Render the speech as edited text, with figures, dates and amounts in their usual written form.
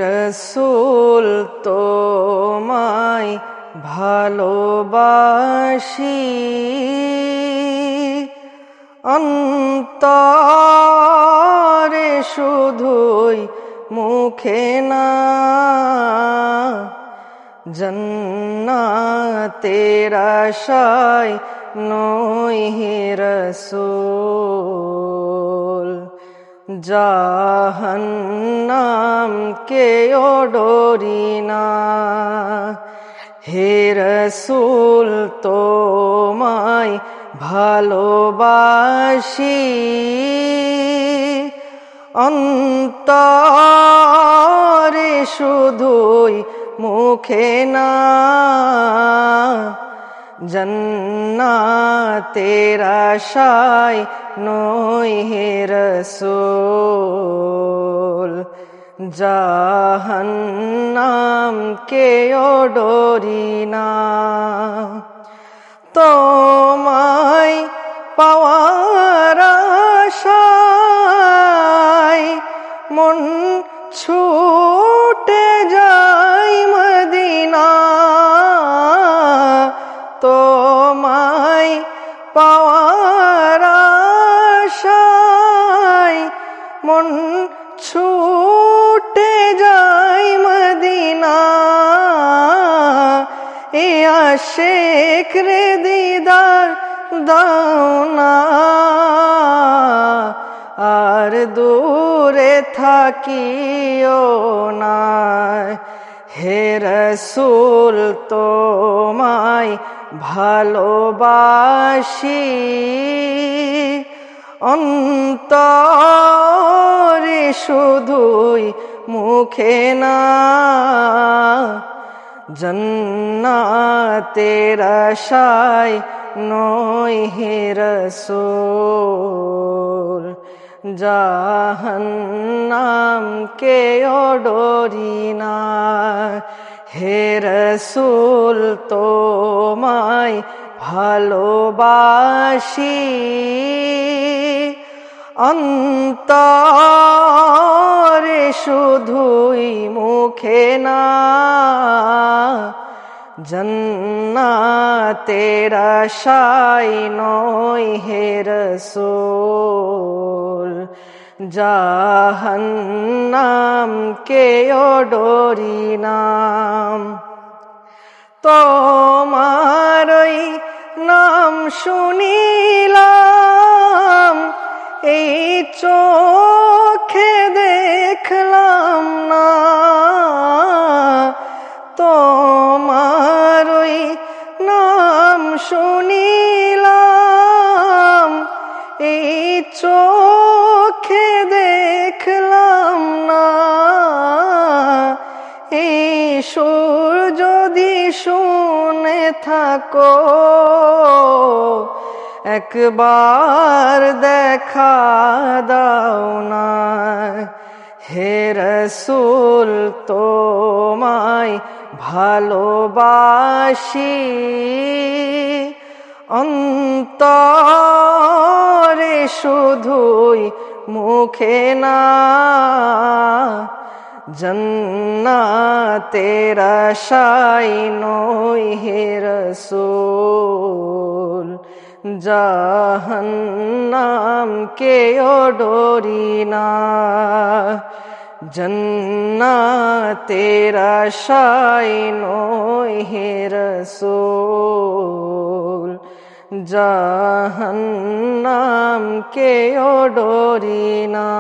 রসূল তোমায় ভালোবাসি, অন্তরে শুধুই মুখে না, জান্নাতের আশায় নই হে রসূল, জাহান্নাম কেও ডরি না। হে রসূল তোমায় ভালোবাসি, অন্তরে শুধুই মুখে না, জান্নাতের আশায় নই হে রসূল, জাহান্নাম কেও ডরি না। তোমায় পাওয়ার আশায় মন ছুটে যায় মদিনা, তোমায় পাওয়ার আশায় মন ছুটে যায় মদিনা। এ আশিক রে দিদার দাও না, আর দূরে থাকিও না। হে রসূল তোমায় ভালোবাসি, অন্তরে শুধুই মুখে না, জান্নাতের আশায় নই হে রসূল, জাহান্নাম কেও ডরি না। হে রসূল তোমায় ভালোবাসি, অন্তরে শুধুই মুখে না, জান্নাতের আশায় নই হে রসূল, জাহান্নাম কেও ডরি না। তোমারই নাম শুনিলাম, এই চোখে দেখলাম না, তোমারই নাম শুনিলাম, এই চোখে দেখলাম না। এই সুর যদি শুনে থাকো, একবার দেখা দাও না। হে রসূল তোমায় ভালোবাসি, অন্তরে শুধুই মুখে না, জান্নাতের আশায় নই হে রসূল, জাহান্নাম কেও ডরি না, জান্নাতের আশায় নই হে রসূল, জাহান্নাম কেও ডরি না।